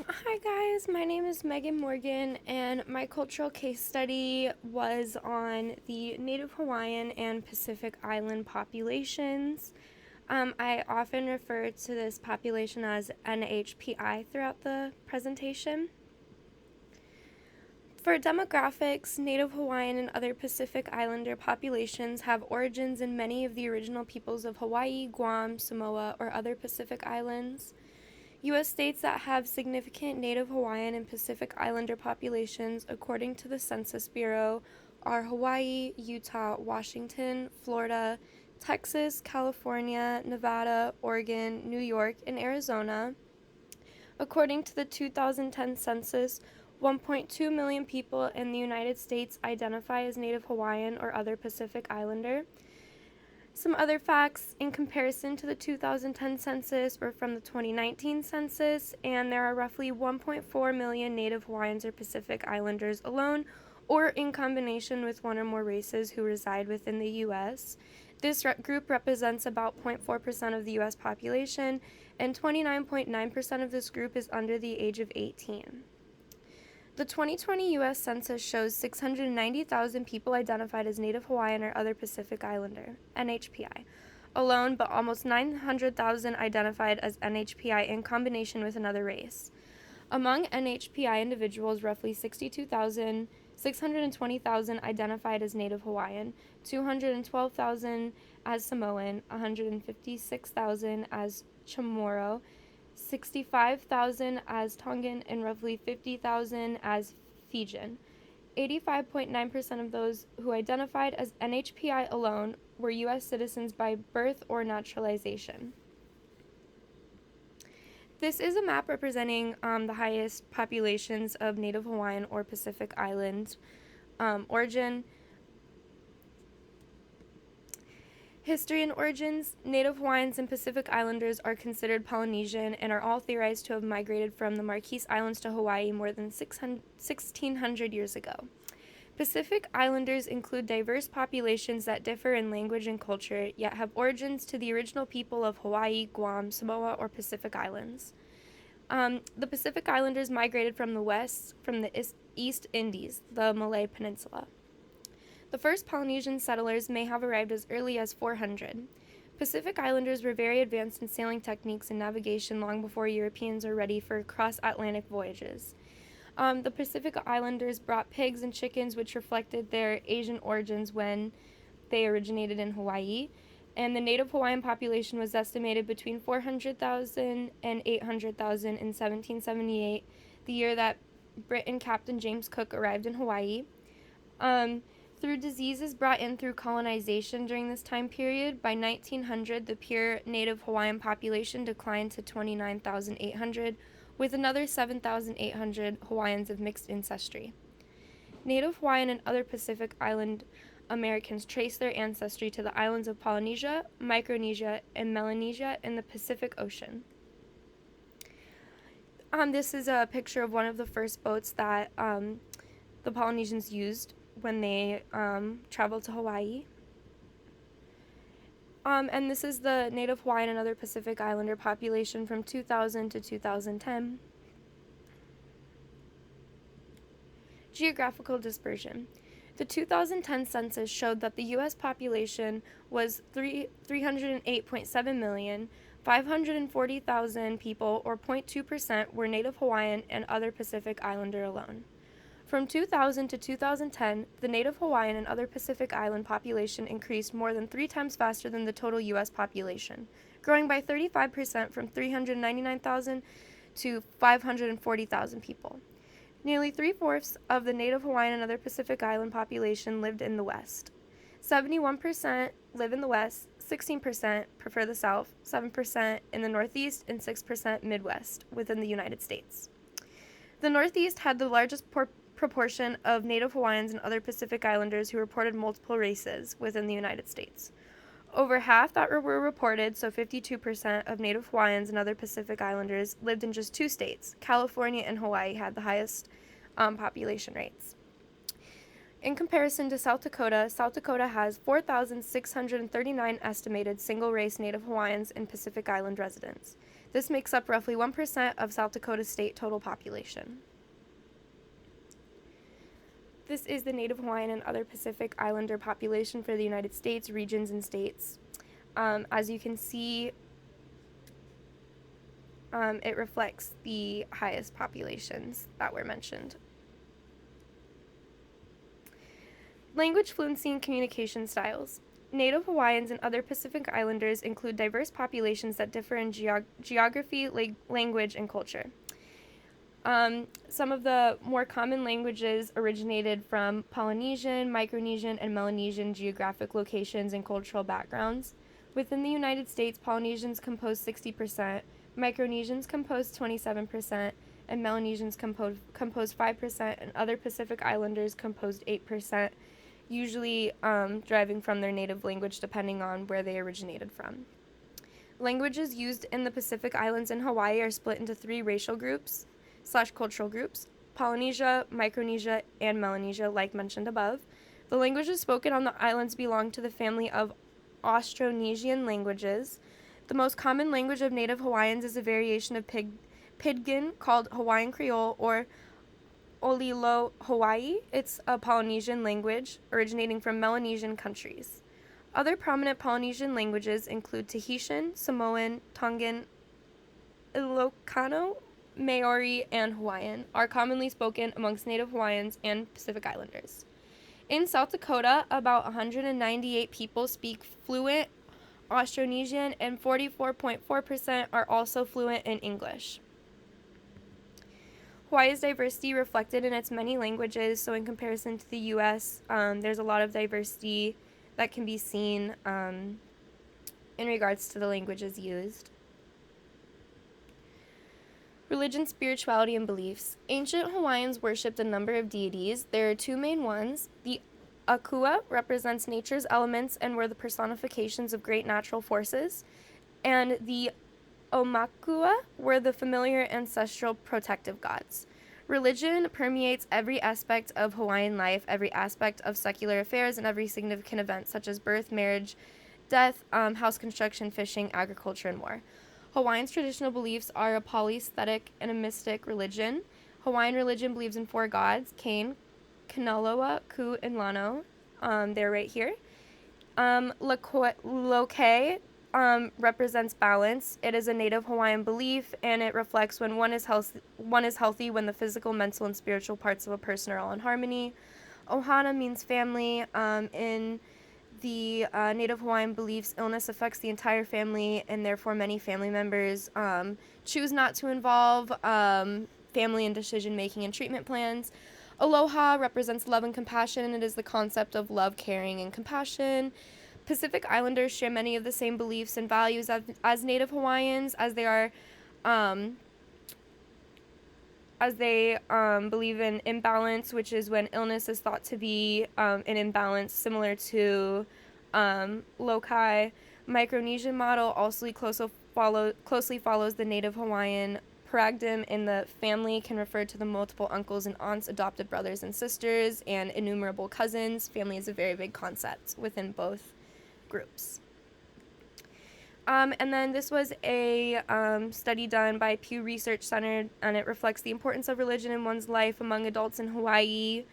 Hi guys, my name is Megan Morgan, and my cultural case study was on the Native Hawaiian and Pacific Island populations. I often refer to this population as NHPI throughout the presentation. For demographics, Native Hawaiian and other Pacific Islander populations have origins in many of the original peoples of Hawaii, Guam, Samoa, or other Pacific Islands. U.S. states that have significant Native Hawaiian and Pacific Islander populations, according to the Census Bureau, are Hawaii, Utah, Washington, Florida, Texas, California, Nevada, Oregon, New York, and Arizona. According to the 2010 census, 1.2 million people in the United States identify as Native Hawaiian or other Pacific Islander. Some other facts in comparison to the 2010 census or from the 2019 census, and there are roughly 1.4 million Native Hawaiians or Pacific Islanders alone, or in combination with one or more races who reside within the U.S. This group represents about 0.4% of the U.S. population, and 29.9% of this group is under the age of 18. The 2020 U.S. Census shows 690,000 people identified as Native Hawaiian or other Pacific Islander, NHPI, alone, but almost 900,000 identified as NHPI in combination with another race. Among NHPI individuals, roughly 620,000 identified as Native Hawaiian, 212,000 as Samoan, 156,000 as Chamorro, 65,000 as Tongan, and roughly 50,000 as Fijian. 85.9% of those who identified as NHPI alone were U.S. citizens by birth or naturalization. This is a map representing the highest populations of Native Hawaiian or Pacific Island origin. History and origins. Native Hawaiians and Pacific Islanders are considered Polynesian and are all theorized to have migrated from the Marquise Islands to Hawaii more than 1,600 years ago. Pacific Islanders include diverse populations that differ in language and culture, yet have origins to the original people of Hawaii, Guam, Samoa, or Pacific Islands. The Pacific Islanders migrated from the west, from the East Indies, the Malay Peninsula. The first Polynesian settlers may have arrived as early as 400. Pacific Islanders were very advanced in sailing techniques and navigation long before Europeans were ready for cross-Atlantic voyages. The Pacific Islanders brought pigs and chickens, which reflected their Asian origins when they originated in Hawaii, and the Native Hawaiian population was estimated between 400,000 and 800,000 in 1778, the year that Britain Captain James Cook arrived in Hawaii. Through diseases brought in through colonization during this time period, by 1900, the pure Native Hawaiian population declined to 29,800, with another 7,800 Hawaiians of mixed ancestry. Native Hawaiian and other Pacific Island Americans trace their ancestry to the islands of Polynesia, Micronesia, and Melanesia in the Pacific Ocean. This is a picture of one of the first boats that the Polynesians used when they traveled to Hawaii. And this is the Native Hawaiian and other Pacific Islander population from 2000 to 2010. Geographical dispersion. The 2010 census showed that the U.S. population was 308.7 million. 540,000 people, or 0.2%, were Native Hawaiian and other Pacific Islander alone. From 2000 to 2010, the Native Hawaiian and other Pacific Island population increased more than 3 times faster than the total U.S. population, growing by 35% from 399,000 to 540,000 people. Nearly 3/4 of the Native Hawaiian and other Pacific Island population lived in the West. 71% live in the West, 16% prefer the South, 7% in the Northeast, and 6% Midwest within the United States. The Northeast had the largest proportion of Native Hawaiians and other Pacific Islanders who reported multiple races within the United States. Over half that were reported, so 52% of Native Hawaiians and other Pacific Islanders, lived in just 2 states. California and Hawaii had the highest population rates. In comparison to South Dakota has 4,639 estimated single-race Native Hawaiians and Pacific Island residents. This makes up roughly 1% of South Dakota state total population. This is the Native Hawaiian and other Pacific Islander population for the United States, regions, and states. As you can see, it reflects the highest populations that were mentioned. Language fluency and communication styles. Native Hawaiians and other Pacific Islanders include diverse populations that differ in geography, language, and culture. Some of the more common languages originated from Polynesian, Micronesian, and Melanesian geographic locations and cultural backgrounds. Within the United States, Polynesians compose 60%, Micronesians compose 27%, and Melanesians compose 5%, and other Pacific Islanders composed 8%, usually deriving from their native language depending on where they originated from. Languages used in the Pacific Islands and Hawaii are split into 3 racial groups / cultural groups: Polynesia, Micronesia, and Melanesia, like mentioned above. The languages spoken on the islands belong to the family of Austronesian languages. The most common language of Native Hawaiians is a variation of Pidgin called Hawaiian Creole or Olilo Hawaii. It's a Polynesian language originating from Melanesian countries. Other prominent Polynesian languages include Tahitian, Samoan, Tongan, Ilocano, Maori, and Hawaiian, are commonly spoken amongst Native Hawaiians and Pacific Islanders. In South Dakota, about 198 people speak fluent Austronesian, and 44.4% are also fluent in English. Hawaii's diversity reflected in its many languages, so in comparison to the U.S., there's a lot of diversity that can be seen in regards to the languages used. Religion, spirituality, and beliefs. Ancient Hawaiians worshipped a number of deities. There are 2 main ones. The Akua represents nature's elements and were the personifications of great natural forces, and the Omakua were the familiar ancestral protective gods. Religion permeates every aspect of Hawaiian life, every aspect of secular affairs, and every significant event such as birth, marriage, death, house construction, fishing, agriculture, and more. Hawaiians' traditional beliefs are a polytheistic and a mystic religion. Hawaiian religion believes in 4 gods: Kane, Kanaloa, Ku, and Lano. They're right here. Loke represents balance. It is a Native Hawaiian belief, and it reflects when one is healthy, when the physical, mental, and spiritual parts of a person are all in harmony. Ohana means family. In the Native Hawaiian beliefs, illness affects the entire family, and therefore many family members choose not to involve family in decision-making and treatment plans. Aloha represents love and compassion, and it is the concept of love, caring, and compassion. Pacific Islanders share many of the same beliefs and values as Native Hawaiians, as they believe in imbalance, which is when illness is thought to be an imbalance, similar to Lokai. Micronesian model also closely follows the Native Hawaiian. Paragdim in the family can refer to the multiple uncles and aunts, adopted brothers and sisters, and innumerable cousins. Family is a very big concept within both groups. And then this was a study done by Pew Research Center, and it reflects the importance of religion in one's life among adults in Hawaii,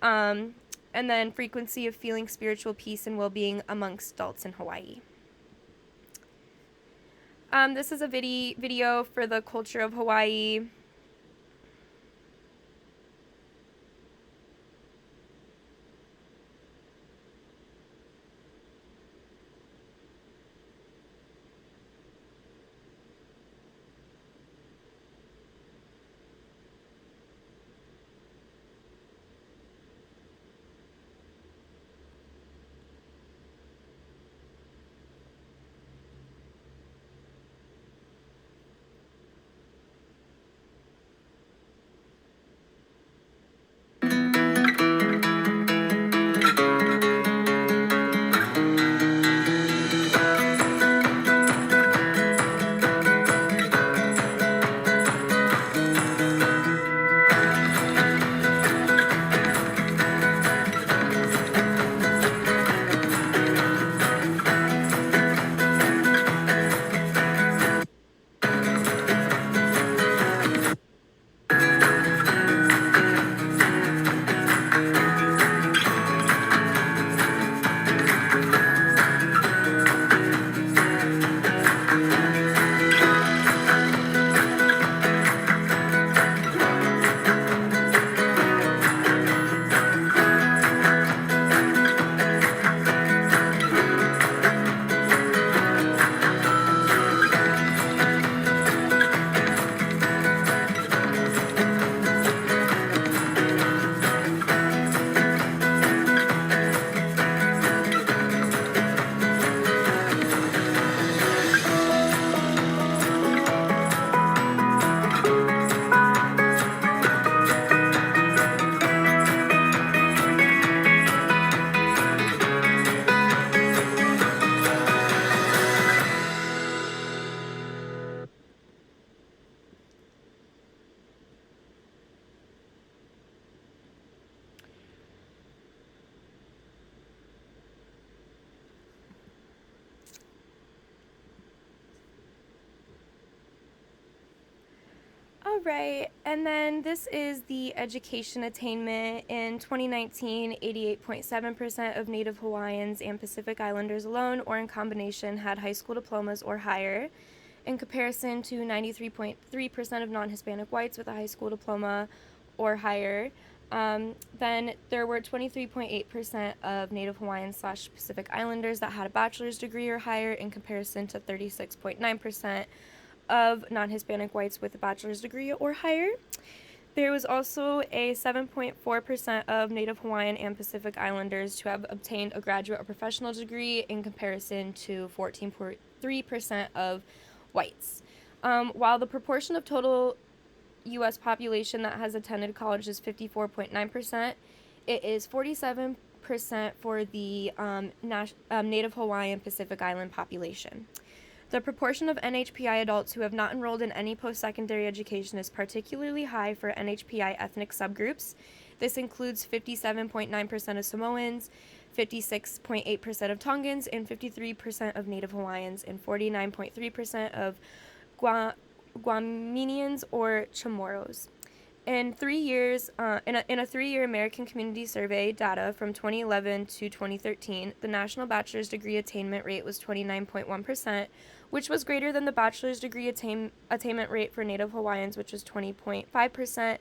and then frequency of feeling spiritual peace and well-being amongst adults in Hawaii. This is a video for the culture of Hawaii. All right, and then this is the education attainment. In 2019, 88.7% of Native Hawaiians and Pacific Islanders alone or in combination had high school diplomas or higher, in comparison to 93.3% of non-Hispanic whites with a high school diploma or higher. Then there were 23.8% of Native Hawaiians / Pacific Islanders that had a bachelor's degree or higher, in comparison to 36.9% of non-Hispanic whites with a bachelor's degree or higher. There was also a 7.4% of Native Hawaiian and Pacific Islanders to have obtained a graduate or professional degree, in comparison to 14.3% of whites. While the proportion of total U.S. population that has attended college is 54.9%, it is 47% for the Native Hawaiian Pacific Island population. The proportion of NHPI adults who have not enrolled in any post-secondary education is particularly high for NHPI ethnic subgroups. This includes 57.9% of Samoans, 56.8% of Tongans, and 53% of Native Hawaiians, and 49.3% of Guamanians or Chamorros. In 3 years, in a 3-year American Community Survey data from 2011 to 2013, the national bachelor's degree attainment rate was 29.1%, which was greater than the bachelor's degree attainment rate for Native Hawaiians, which was 20.5%,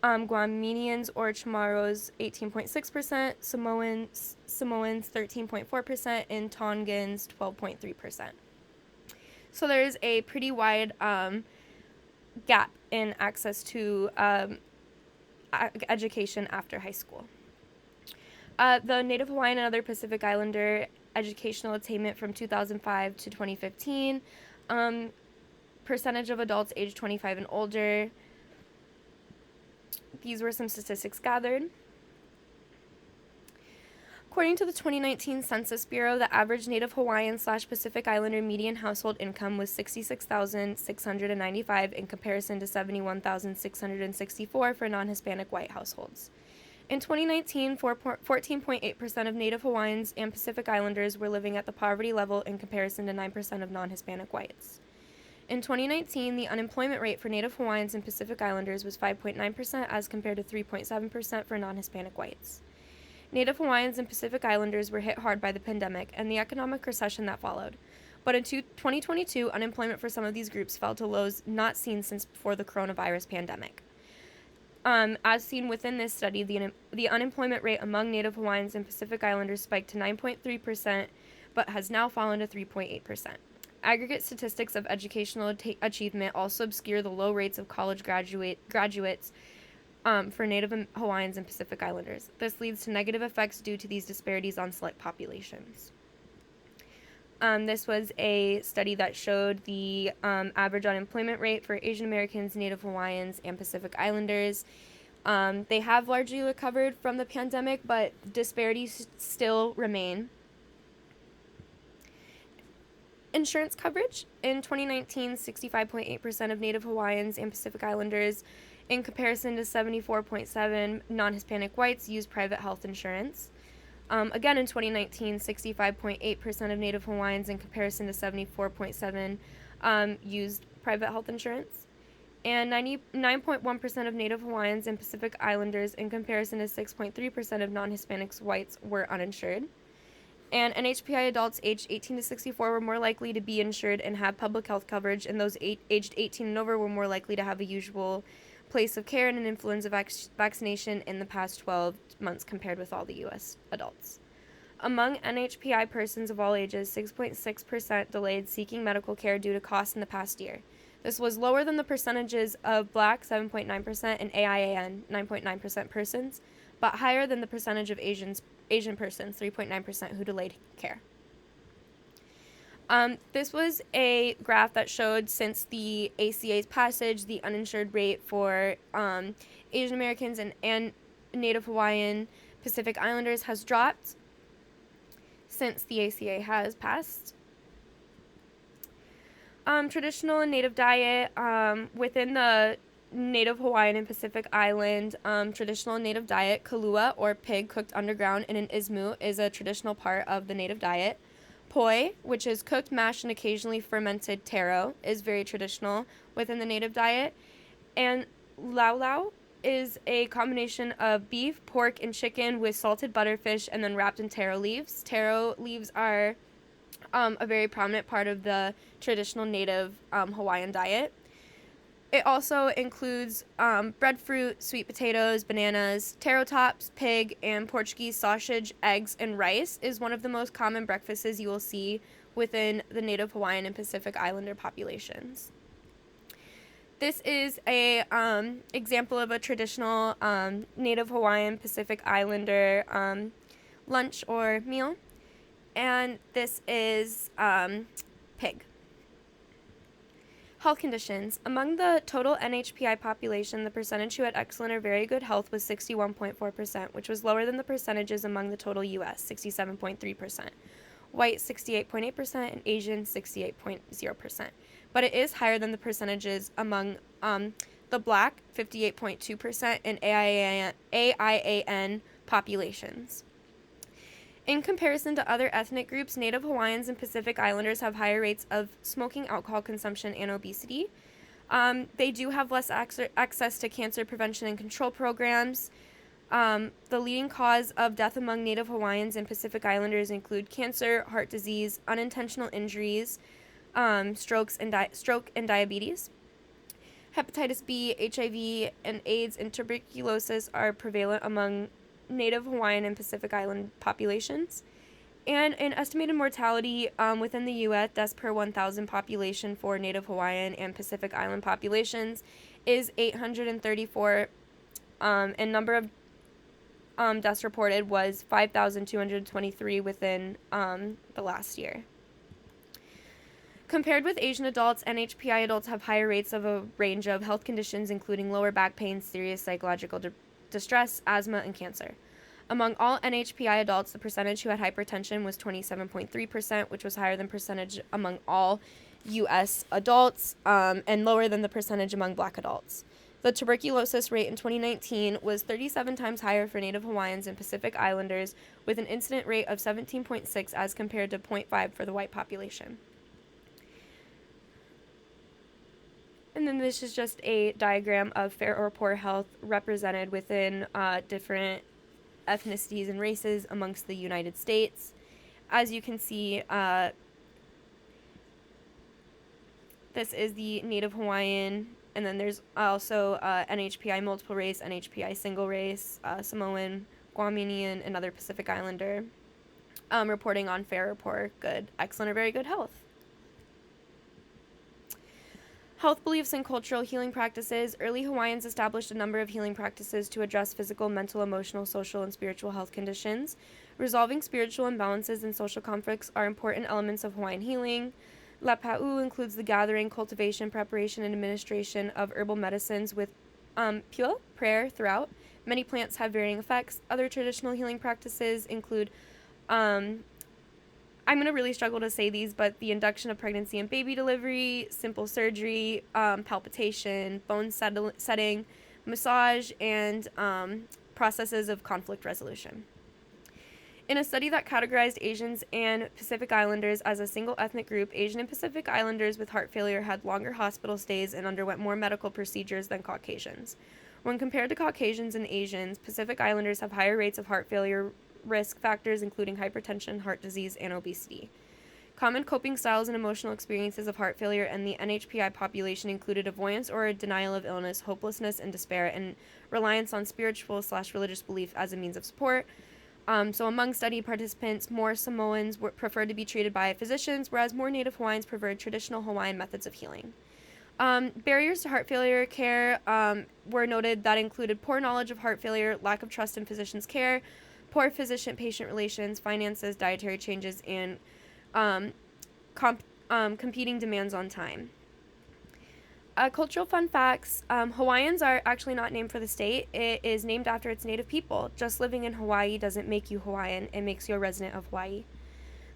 Guamanians or Chamorros 18.6%, Samoans 13.4%, and Tongans 12.3%. So there's a pretty wide gap in access to education after high school. The Native Hawaiian and other Pacific Islander educational attainment from 2005 to 2015, percentage of adults aged 25 and older. These were some statistics gathered. According to the 2019 Census Bureau, the average Native Hawaiian / Pacific Islander median household income was $66,695 in comparison to $71,664 for non-Hispanic white households. In 2019, 14.8% of Native Hawaiians and Pacific Islanders were living at the poverty level in comparison to 9% of non-Hispanic whites. In 2019, the unemployment rate for Native Hawaiians and Pacific Islanders was 5.9% as compared to 3.7% for non-Hispanic whites. Native Hawaiians and Pacific Islanders were hit hard by the pandemic and the economic recession that followed. But in 2022, unemployment for some of these groups fell to lows not seen since before the coronavirus pandemic. As seen within this study, the unemployment rate among Native Hawaiians and Pacific Islanders spiked to 9.3%, but has now fallen to 3.8%. Aggregate statistics of educational achievement also obscure the low rates of college graduates for Native Hawaiians and Pacific Islanders. This leads to negative effects due to these disparities on select populations. This was a study that showed the average unemployment rate for Asian Americans, Native Hawaiians, and Pacific Islanders. They have largely recovered from the pandemic, but disparities still remain. Insurance coverage. In 2019, 65.8% of Native Hawaiians and Pacific Islanders, in comparison to 74.7% non-Hispanic whites, used private health insurance. Again, in 2019, 65.8% of Native Hawaiians, in comparison to 74.7%, used private health insurance. And 99.1% of Native Hawaiians and Pacific Islanders, in comparison to 6.3% of non-Hispanic whites, were uninsured. And NHPI adults aged 18 to 64 were more likely to be insured and have public health coverage, and those aged 18 and over were more likely to have a usual place of care and an influenza vaccination in the past 12 months compared with all the U.S. adults. Among NHPI persons of all ages, 6.6% delayed seeking medical care due to costs in the past year. This was lower than the percentages of Black, 7.9%, and AIAN, 9.9% persons, but higher than the percentage of Asian persons, 3.9%, who delayed care. This was a graph that showed since the ACA's passage, the uninsured rate for Asian Americans and Native Hawaiian Pacific Islanders has dropped since the ACA has passed. Traditional and native diet. Within the Native Hawaiian and Pacific Island traditional and native diet, kalua, or pig cooked underground in an ismu, is a traditional part of the native diet. Poi, which is cooked, mashed, and occasionally fermented taro, is very traditional within the native diet. And lau lau is a combination of beef, pork, and chicken with salted butterfish and then wrapped in taro leaves. Taro leaves are a very prominent part of the traditional native Hawaiian diet. It also includes breadfruit, sweet potatoes, bananas, taro tops, pig, and Portuguese sausage, eggs, and rice is one of the most common breakfasts you will see within the native Hawaiian and Pacific Islander populations. This is a example of a traditional native Hawaiian Pacific Islander lunch or meal, and this is pig. Health conditions. Among the total NHPI population, the percentage who had excellent or very good health was 61.4%, which was lower than the percentages among the total U.S., 67.3%, white 68.8%, and Asian 68.0%. But it is higher than the percentages among the Black, 58.2%, and AIAN populations. In comparison to other ethnic groups, Native Hawaiians and Pacific Islanders have higher rates of smoking, alcohol consumption, and obesity. They do have less access to cancer prevention and control programs. The leading cause of death among Native Hawaiians and Pacific Islanders include cancer, heart disease, unintentional injuries, stroke and diabetes. Hepatitis B, HIV, and AIDS and tuberculosis are prevalent among Native Hawaiian and Pacific Island populations. And an estimated mortality within the U.S. deaths per 1,000 population for Native Hawaiian and Pacific Island populations is 834, and number of deaths reported was 5,223 within the last year. Compared with Asian adults, NHPI adults have higher rates of a range of health conditions, including lower back pain, serious psychological distress, asthma, and cancer. Among all NHPI adults, the percentage who had hypertension was 27.3%, which was higher than percentage among all U.S. adults and lower than the percentage among Black adults. The tuberculosis rate in 2019 was 37 times higher for Native Hawaiians and Pacific Islanders, with an incident rate of 17.6 as compared to 0.5 for the white population. And then this is just a diagram of fair or poor health represented within different ethnicities and races amongst the United States. As you can see, this is the Native Hawaiian, and then there's also NHPI multiple race, NHPI single race, Samoan, Guam Indian, and other Pacific Islander reporting on fair or poor, good, excellent, or very good health. Health beliefs and cultural healing practices. Early Hawaiians established a number of healing practices to address physical, mental, emotional, social, and spiritual health conditions. Resolving spiritual imbalances and social conflicts are important elements of Hawaiian healing. Lapa'u includes the gathering, cultivation, preparation, and administration of herbal medicines with pua, prayer, throughout. Many plants have varying effects. Other traditional healing practices include I'm going to really struggle to say these, but the induction of pregnancy and baby delivery, simple surgery, palpitation, bone setting, massage, and processes of conflict resolution. In a study that categorized Asians and Pacific Islanders as a single ethnic group, Asian and Pacific Islanders with heart failure had longer hospital stays and underwent more medical procedures than Caucasians. When compared to Caucasians and Asians, Pacific Islanders have higher rates of heart failure risk factors, including hypertension, heart disease, and obesity. Common coping styles and emotional experiences of heart failure in the NHPI population included avoidance or denial of illness, hopelessness and despair, and reliance on spiritual/religious belief as a means of support. So among study participants, more Samoans preferred to be treated by physicians, whereas more Native Hawaiians preferred traditional Hawaiian methods of healing. Barriers to heart failure care were noted that included poor knowledge of heart failure, lack of trust in physicians' care, poor physician-patient relations, finances, dietary changes, and competing demands on time. Cultural fun facts. Hawaiians are actually not named for the state. It is named after its native people. Just living in Hawaii doesn't make you Hawaiian. It makes you a resident of Hawaii.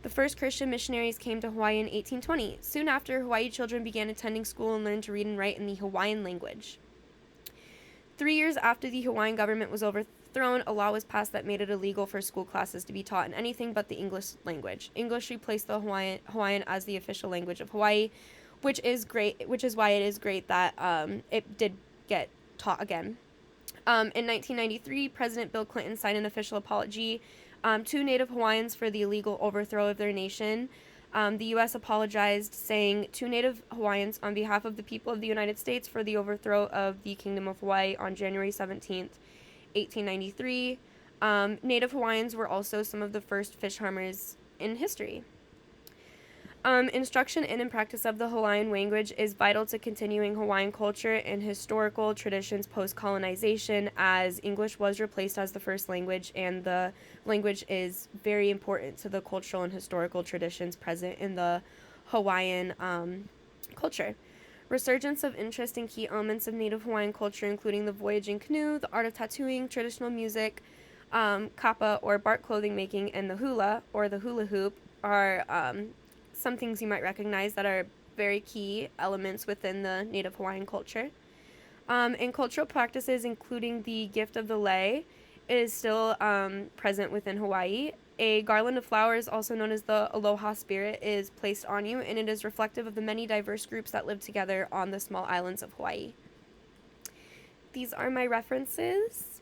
The first Christian missionaries came to Hawaii in 1820. Soon after, Hawaii children began attending school and learned to read and write in the Hawaiian language. 3 years after the Hawaiian government was overthrown, a law was passed that made it illegal for school classes to be taught in anything but the English language. English replaced the Hawaiian as the official language of Hawaii, which is why it is great that it did get taught again. In 1993, President Bill Clinton signed an official apology to Native Hawaiians for the illegal overthrow of their nation. The U.S. apologized, saying to Native Hawaiians on behalf of the people of the United States for the overthrow of the Kingdom of Hawaii on January 17th, 1893. Native Hawaiians were also some of the first fish farmers in history. Instruction in and practice of the Hawaiian language is vital to continuing Hawaiian culture and historical traditions post-colonization, as English was replaced as the first language, and the language is very important to the cultural and historical traditions present in the Hawaiian culture. Resurgence of interest in key elements of Native Hawaiian culture, including the voyaging canoe, the art of tattooing, traditional music, kapa or bark clothing making, and the hula or the hula hoop are some things you might recognize that are very key elements within the Native Hawaiian culture. And cultural practices, including the gift of the lei, is still present within Hawaii. A garland of flowers, also known as the aloha spirit, is placed on you, and it is reflective of the many diverse groups that live together on the small islands of Hawaii. These are my references.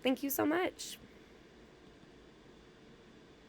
Thank you so much.